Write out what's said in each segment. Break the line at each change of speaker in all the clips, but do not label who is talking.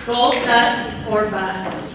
Gold dust or bust.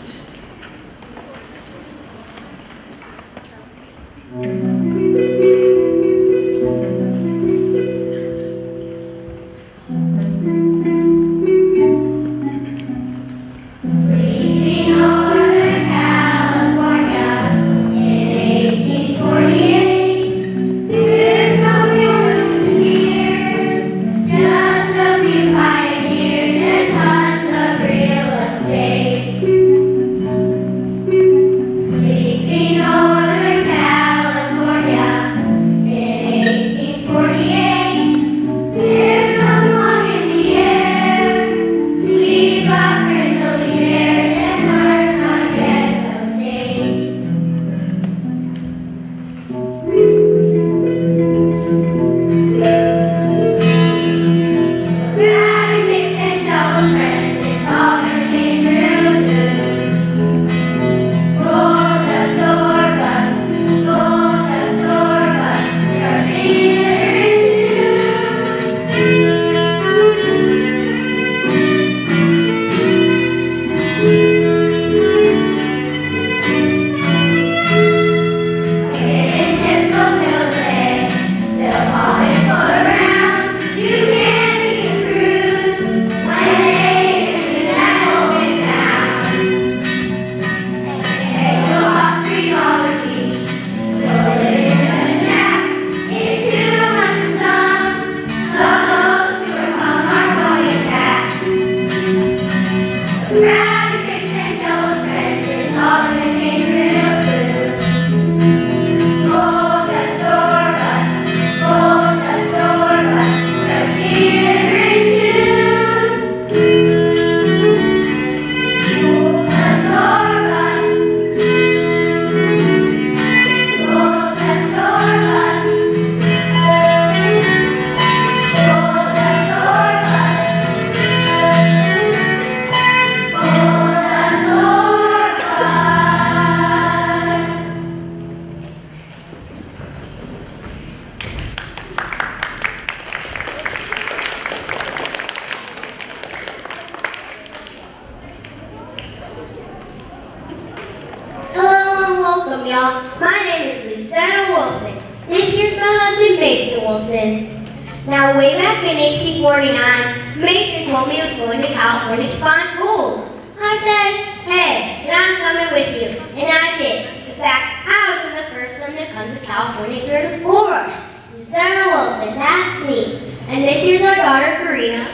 Now, way back in 1849, Mason told me he was going to California to find gold. I said, hey, then I'm coming with you. And I did. In fact, I was one of the first one to come to California during the gold rush. Lieutenant Wilson, that's me. And this here's our daughter, Karina.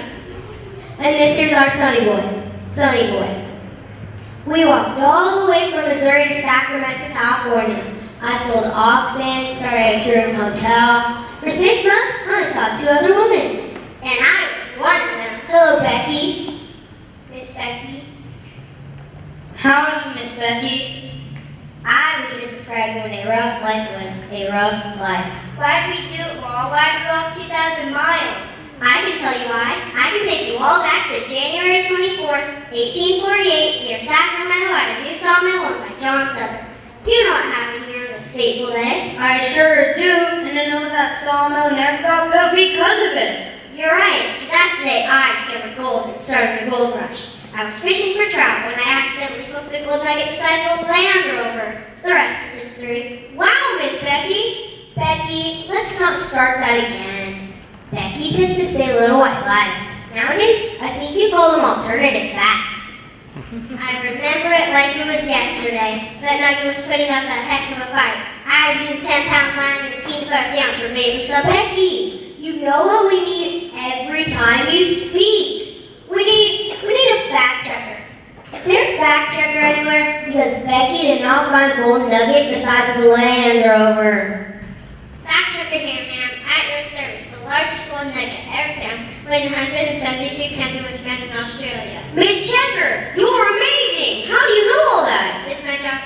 And this here's our Sonny boy. We walked all the way from Missouri to Sacramento, California. I sold oxen, started a touring hotel. For 6 months, I saw 2 other women. And I was one of them. Hello, Becky. Miss Becky.
How are you, Miss Becky?
I was just describing what a rough life was. A rough life.
Why did we do it, Mom? Why did we walk 2,000 miles?
I can tell you why. I can take you all back to January 24th, 1848, near Sacramento at a new sawmill owned by John Southern. You know what happened here on this fateful day.
I sure do, and I know that sawmill never got built because of it.
You're right, because that's the day I discovered gold and started the gold rush. I was fishing for trout when I accidentally hooked a gold nugget the size of a Land Rover. The rest is history.
Wow, Miss Becky.
Becky, let's not start that again. Becky tends to say little white lies. Nowadays, I think you call them alternative facts. I remember it like it was yesterday. That nugget was putting up a heck of a fight. I was using 10-pound line and a peanut butter sandwich for baby. So Becky, you know what we need every time you speak. We need a fact checker. Is there a fact checker anywhere? Because Becky did not find a gold nugget the size of a Land Rover.
Fact checker here, ma'am. At your service. The largest gold nugget ever found, weighing 173 pounds, and was found in Australia.
Miss Checker, you're amazing. How do you know all that?
It's my job.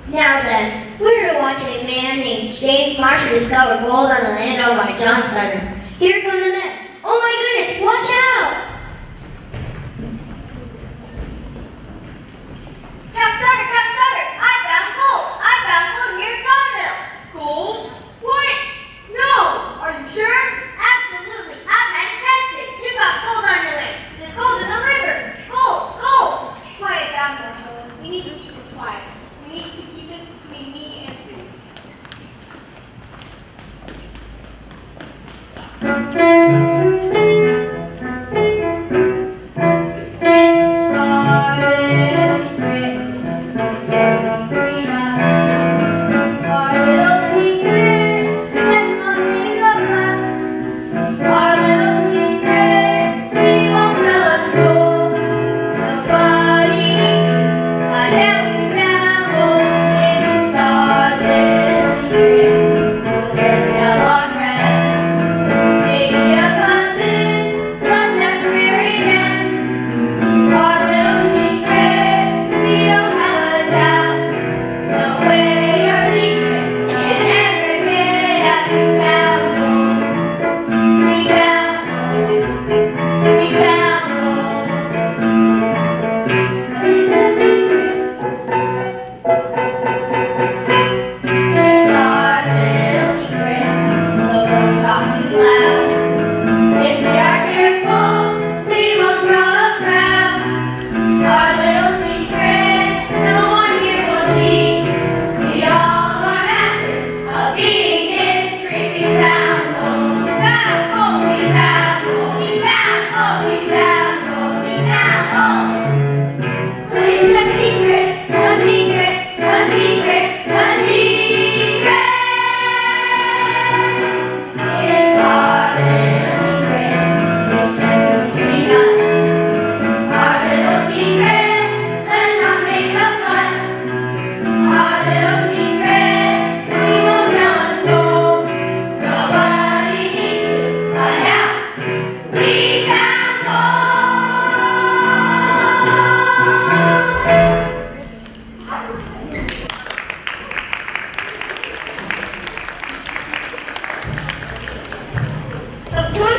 Now then, we're to watch a man named James Marshall discover gold on the land owned by John Sutter. Here come the men. Oh my goodness, watch out!
Cap Sutter, I found gold. I found gold near sawmill.
Gold? What? No! Are you sure?
Absolutely. I've had it tested. You got gold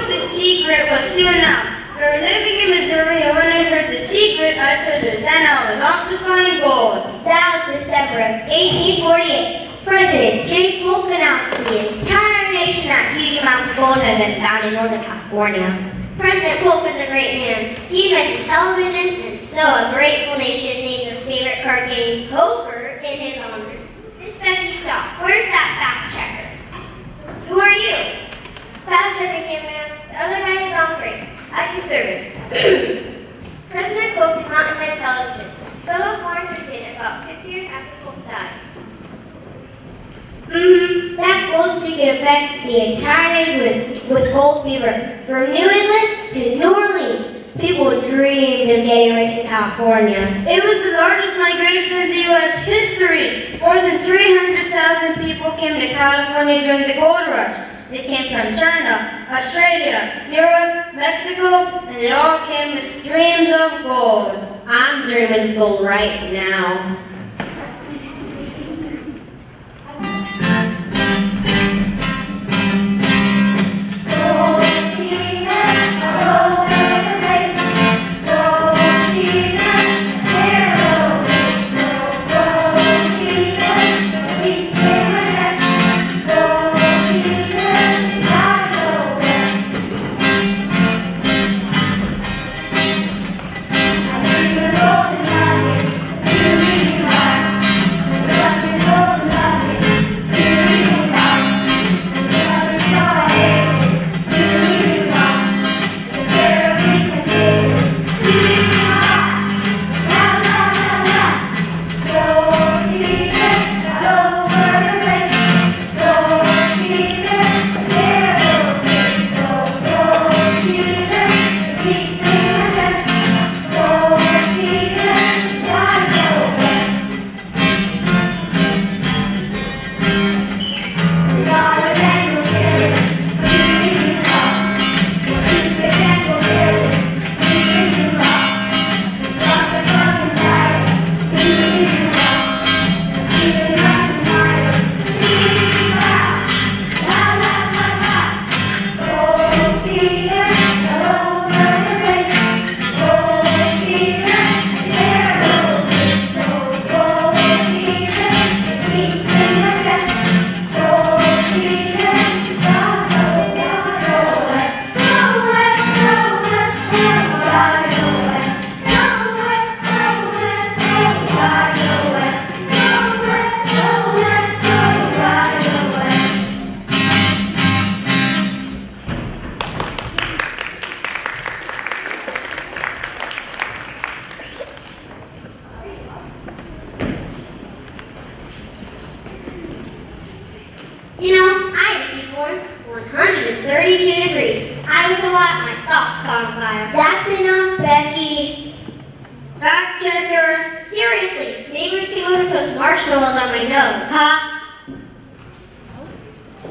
the secret was soon out. We were living in Missouri, and when I heard the secret, I told her then I was off to find gold.
That was December of 1848. President J. Polk announced to the entire nation that huge amounts of gold had been found in Northern California. President Polk was a great man. He invented television, and so a grateful nation named their favorite card game, poker, in his honor. Miss Becky, stop. Where's that fact checker? Who are you? Fact checker here, ma'am. The other guy is on break. At your service. President Polk did not invent television. Philip Warren did about 50 years after Polk died. That gold secret affected the entire nation with gold fever. From New England to New Orleans, people dreamed of getting rich in California.
It was the largest migration in the U.S. history. More than 300,000 people came to California during the gold rush. They came from China, Australia, Europe, Mexico, and they all came with dreams of gold.
I'm dreaming of gold right now. You know, I had a heat once, 132 degrees. I was so hot, my socks caught on fire. That's enough, Becky.
Fact checker.
Seriously, neighbors came over to toast marshmallows on my nose.
Huh?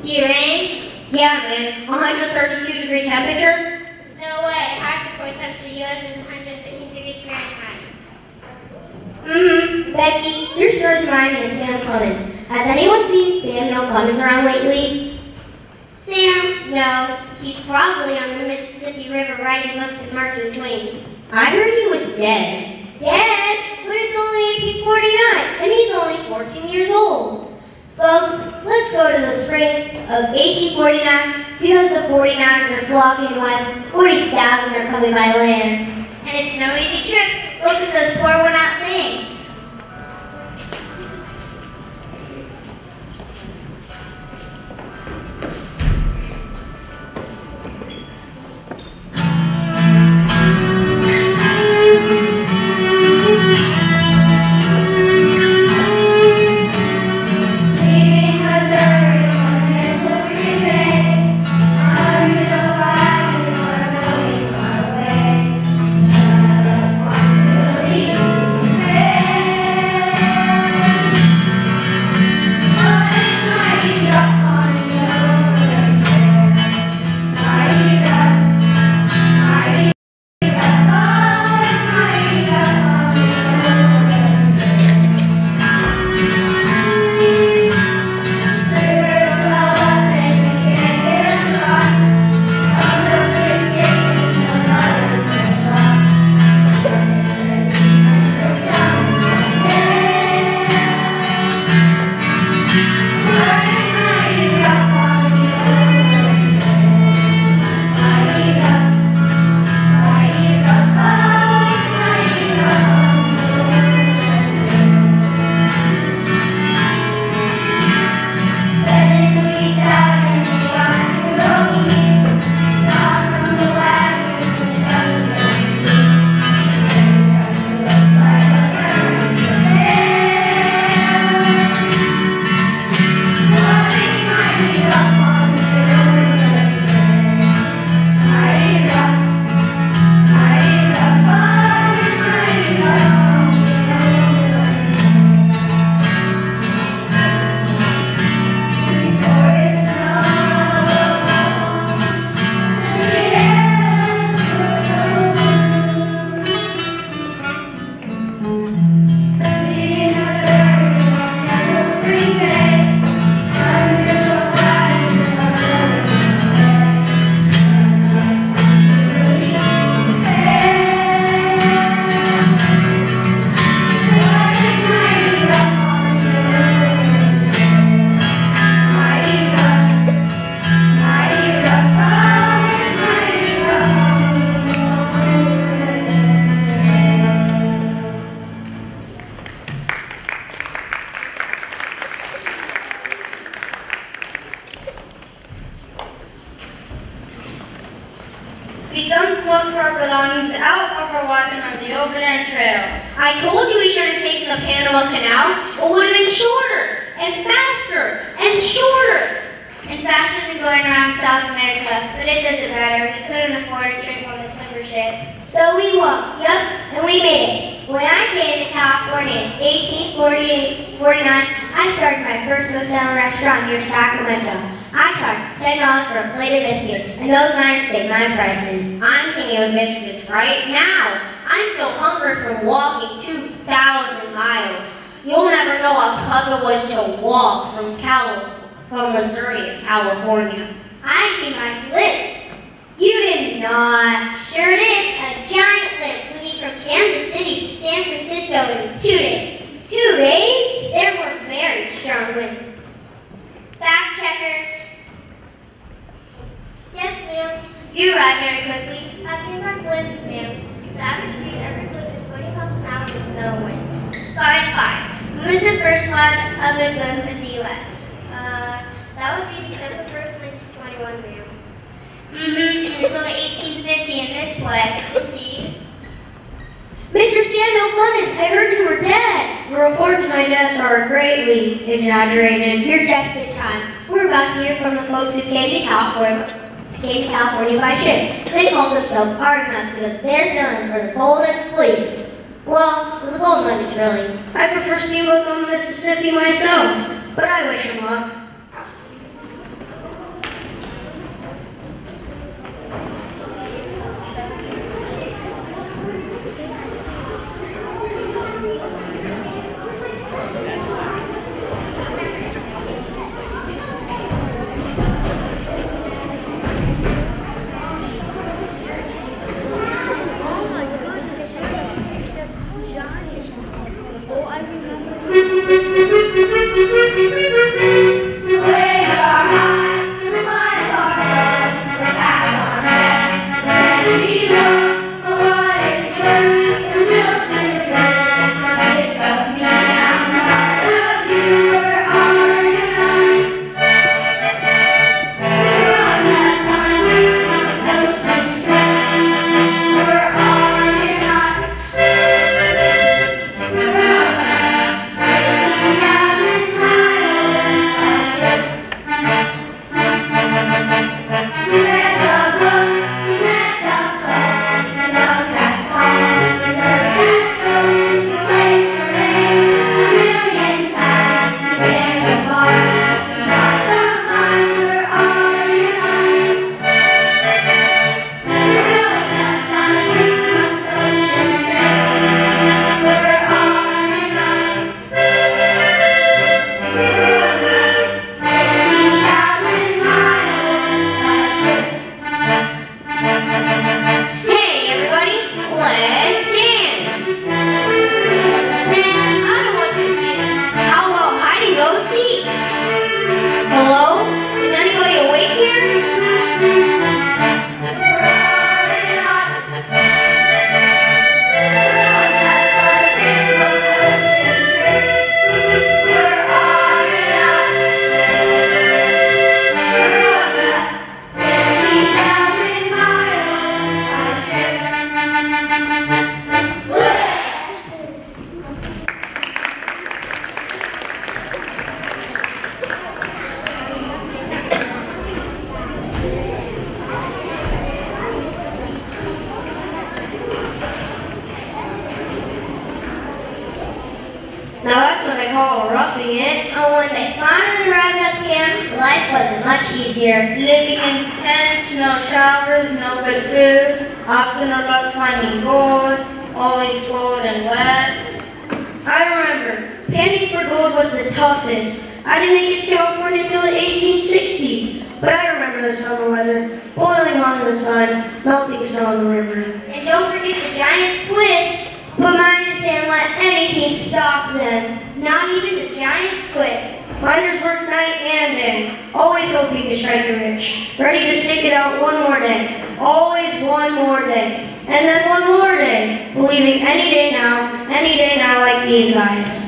You rain?
Yeah, man, 132 degree temperature.
No way. Harsh report temperature US is 115 degrees Fahrenheit.
Becky, your stories remind me of Sam Clemens. Has anyone seen Samuel Clemens around lately? Sam? No. He's probably on the Mississippi River writing books and marking Twain. I heard he was dead. Dead? But it's only 1849, and he's only 14 years old. Folks, let's go to the spring of 1849 because the 49ers are flocking west. 40,000 are coming by land. And it's no easy trip. Look at those poor worn-out things.
Responsibility,
We come close to our belongings out of our wagon on the overland trail.
I told you we should have taken the Panama Canal. It would have been shorter and faster and shorter.
And faster than going around South America, but it doesn't matter. We couldn't afford a trip on the timber ship.
So we walked, and we made it. When I came to California in 1849, I started my first hotel and restaurant near Sacramento. I charged $10 for a plate of biscuits, and those miners paid my prices. I'm thinking of biscuits right now. I'm still hungry from walking 2,000 miles. You'll never know how tough it was to walk from Missouri to California.
I see my limp.
You did not.
Sure did. A giant limp put me from Kansas City to San Francisco in 2 days.
2 days?
There were very strong winds. Fact checkers. Yes, ma'am.
You arrived very quickly.
I came back limp, ma'am. The average speed every foot is 20 miles an hour with no wind.
Fine.
When was the first flight of a gun in the U.S.? That would be December 1st, 1921, ma'am.
It's only 1850 in this flag.
Indeed.
Mr. Samuel Clemens, I heard you were dead. The reports of my death are greatly exaggerated. You're just in time. We're about to hear from the folks who came to California by ship. They call themselves Argonauts because they're sailing for the Golden Fleece. Well, the gold nuggets, really. I prefer steamboats on the Mississippi myself, but I wish them luck. Now that's what I call roughing it. And when they finally arrived at the camp, life wasn't much easier.
Living in tents, no showers, no good food, often no luck finding gold, always cold and wet.
I remember, panning for gold was the toughest. I didn't make it to California until the 1860s. But I remember the summer weather, boiling hot in the sun, melting snow in the river.
And don't forget the giant squid.
But miners didn't let anything stop them.
Not even the giant squid.
Miners worked night and day, always hoping to strike it rich, ready to stick it out one more day, always one more day, and then one more day, believing any day now like these guys.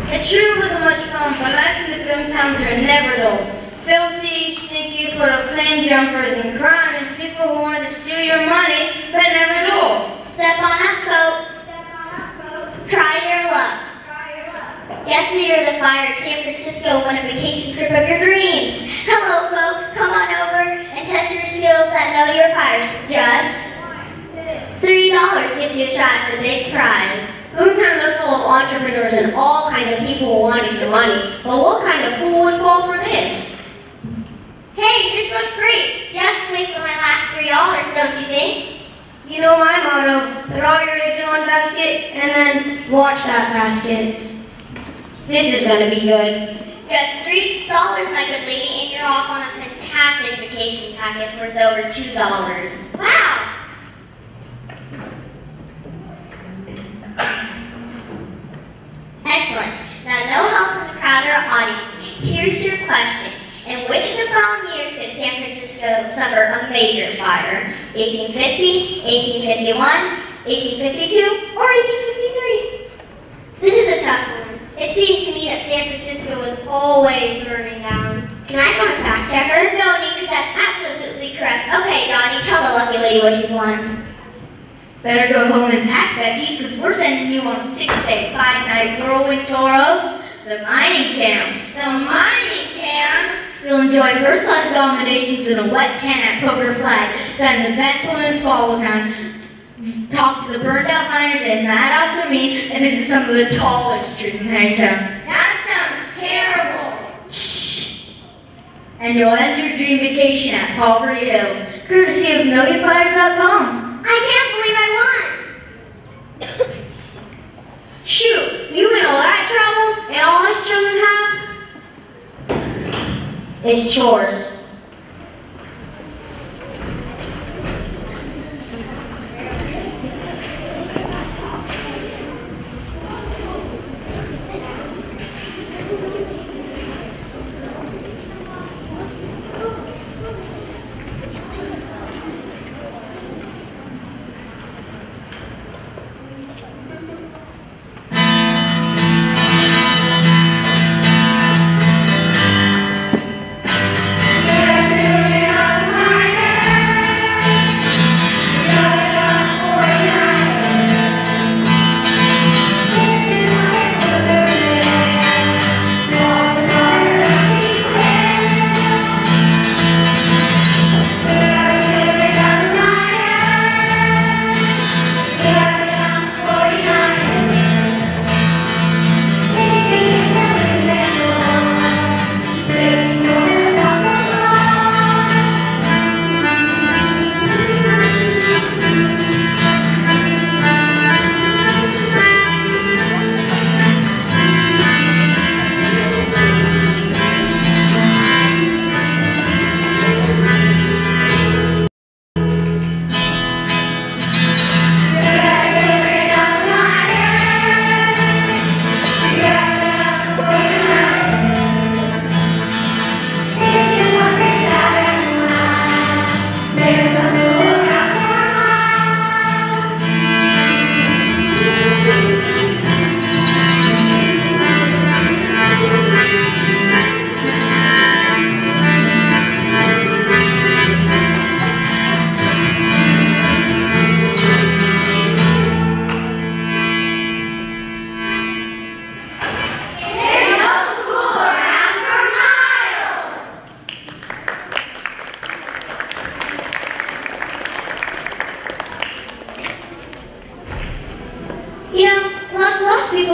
It sure wasn't much fun, but life in the boom towns are never dull. Filthy, stinky, full of plain jumpers and crime, and people who want to steal your money, but never dull.
Step on up, folks. Step on up, folks. Try your luck. Guess the year the fire at San Francisco won a vacation trip of your dreams. Hello, folks. Come on over and test your skills at Know Your Fires. Just $3 gives you a shot at the big prize.
Boomtowns are full of entrepreneurs and all kinds of people wanting the money. But what kind of fool would fall for this?
Hey, this looks great. Just wait for my last $3, don't you think?
You know my motto, put all your eggs in one basket and then watch that basket.
This is going to be good.
Just $3, my good lady, and you're off on a fantastic vacation package worth over $2. Wow! Excellent. Now, no help from the crowd or audience. Here's your question. In which of the following years did San Francisco suffer a major fire? 1850, 1851, 1852, or 1853? This is a tough one. It seemed to me that San Francisco was always burning down. Can I become a fact checker? No, because that's absolutely correct. Okay, Johnny, tell the lucky lady what she's won.
Better go home and pack, Becky, because we're sending you on a 6-day, 5-night whirlwind tour of the mining camps. The mining camps? You'll enjoy first-class accommodations in a wet tent at Poker Flat, dine in the best saloon Squabble Town, talk to the burned-out miners at Mad Ox Ravine, and visit some of the tallest trees in Hangtown. That sounds terrible. Shh. And you'll end your dream vacation at Poverty Hill, courtesy of KnowYourFlyers.com. I can't believe I won. Shoot, you and all that trouble, and all us children have? It's chores.
Yeah.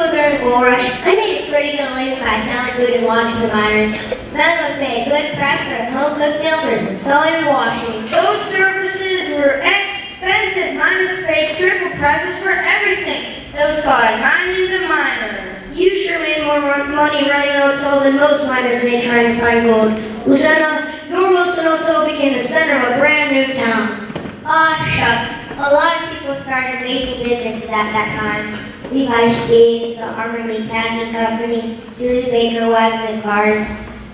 school during the gold rush, I made a pretty good living by selling food and watching the miners. Men would pay a good price for a home-cooked meal for sewing and washing.
Those services were expensive. Miners paid triple prices for everything. It was called mining the miners.
You sure made more money running Oto than most miners made trying to find gold. Luzena, Norwest and Oto became the center of a brand new town.
Aw, shucks. A lot of people started amazing businesses at that time. Levi Stevens, the Armor Meat Packing Company, Studebaker Wagon and Cars,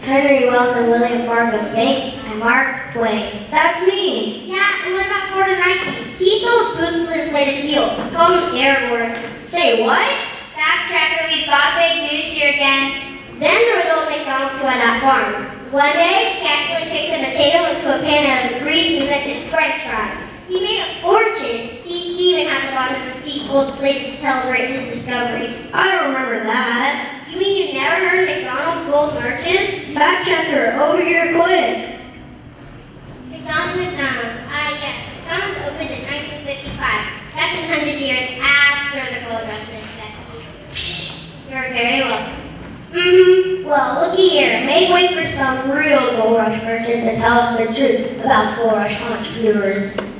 Henry Wells and William Fargo's Bank, and Mark Twain.
That's me.
Yeah, and what about Ford and Nike? He sold boots with inflated heels. Call him airborne.
Say what?
Fact checker, we've got big news here again. Then there was old McDonald's who had that farm. One day, he accidentally kicked a potato into a pan out of grease and invented French fries. He made a fortune. He even had the bottom of his feet gold-plated to celebrate his discovery.
I don't remember that.
You mean you never heard of McDonald's gold merches?
Fact checker, over here quick.
McDonald's. Yes. McDonald's opened in 1955. That's 100 years after the gold rush, Miss Becky.
You're very welcome. Well, looky here. Make way for some real gold rush merchant to tell us the truth about gold rush entrepreneurs.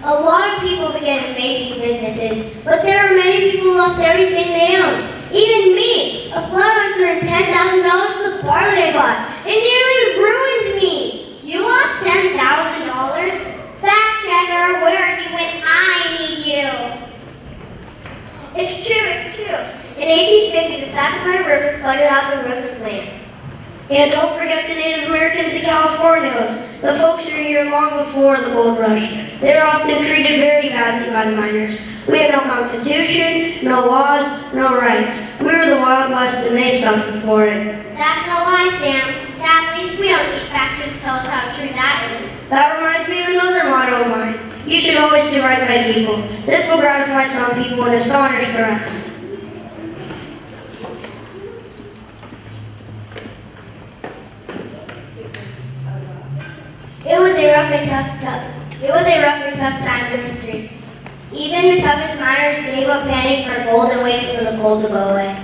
A lot of people began amazing businesses, but there are many people who lost everything they owned. Even me, a flat hunter and $10,000 for the barley I bought. It nearly ruined me. You lost $10,000? Fact checker, where are you when I need you? It's true, it's true. In 1850, the Sacramento River flooded out the Roseland land.
And don't forget the Native Americans and Californios, the folks who were here long before the gold rush. They were often treated very badly by the miners. We had no constitution, no laws, no rights. We were the Wild West and they suffered for it.
That's no lie, Sam. Sadly, we don't need factors to tell us how true that is.
That reminds me of another motto of mine. You should always do right by people. This will gratify some people and astonish the rest.
It was a rough and tough time in history. Even the toughest miners gave up panning for gold and waited for the gold to go away.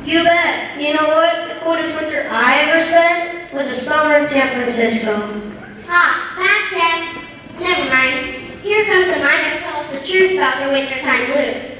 You bet. You know what? The coldest winter I ever spent? was a summer in San Francisco.
Ah, that's it. Never mind. Here comes the miner to tell us the truth about their wintertime blues.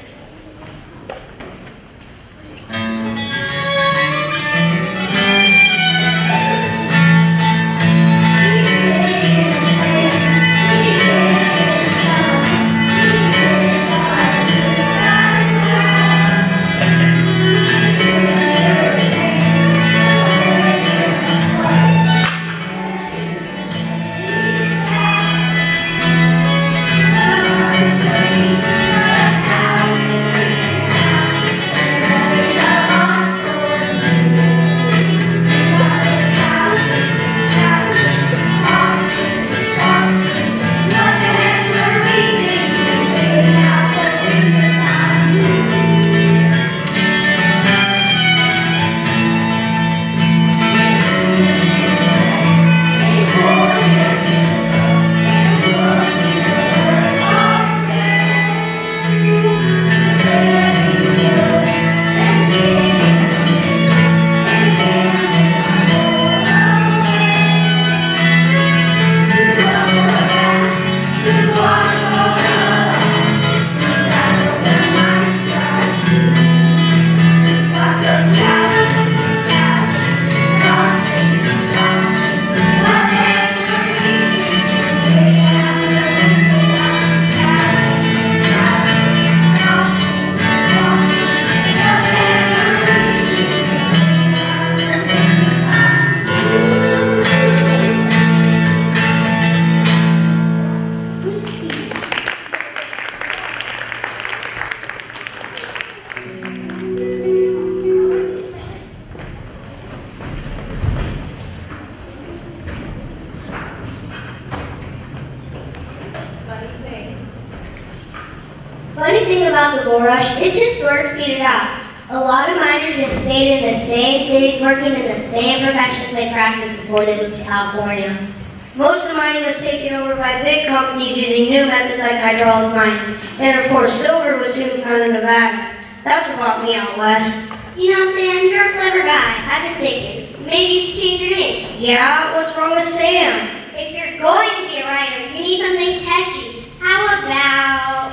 Funny thing about the gold rush, it just sort of petered out. A lot of miners just stayed in the same cities working in the same professions they practiced before they moved to California.
Most of mining was taken over by big companies using new methods like hydraulic mining. And of course, silver was soon found in Nevada. That's what brought me out west.
You know, Sam, you're a clever guy. I've been thinking, maybe you should change your name.
Yeah, what's wrong with Sam?
If you're going to be a writer, you need something catchy. How about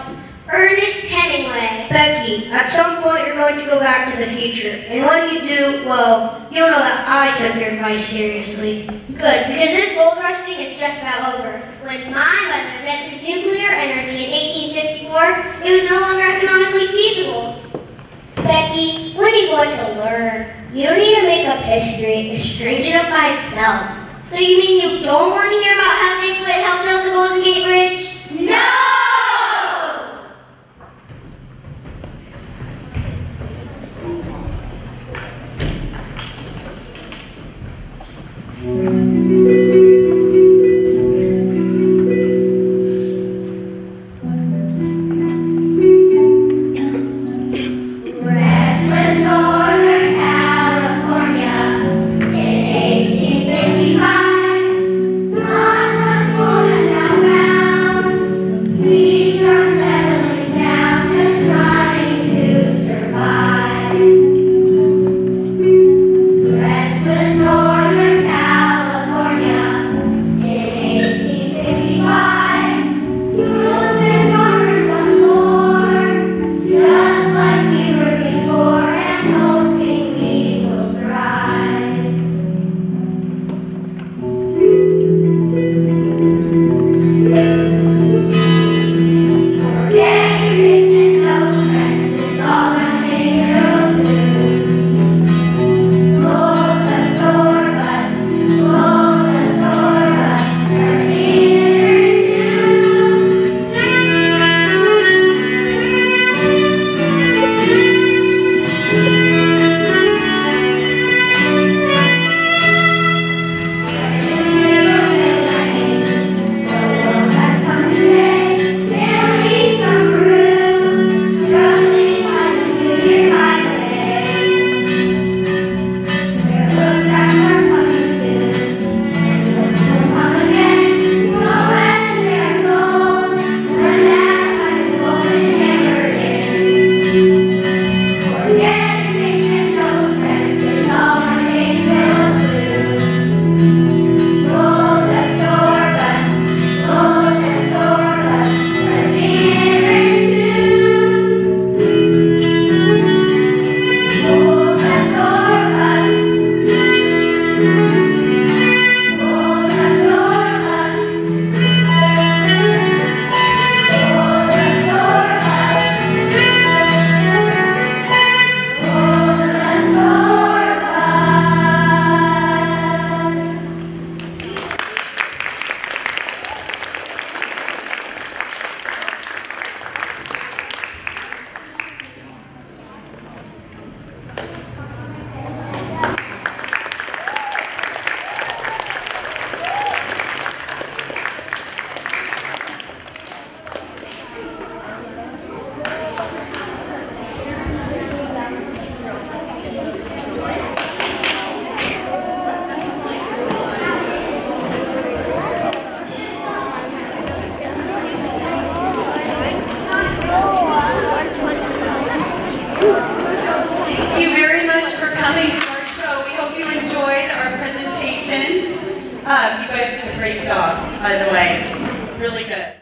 Ernest Hemingway?
Becky, at some point you're going to go back to the future. And when you do, well, you'll know that I took your advice seriously.
Good, because this gold rush thing is just about over. When my mother invented nuclear energy in 1854, it was no longer economically feasible. Becky, when are you going to learn? You don't need to make up history. It's strange enough by itself. So you mean you don't want to hear about how Bigfoot helped build the Golden Gate Bridge? No!
presentation. You guys did a great job, by the way. Really good.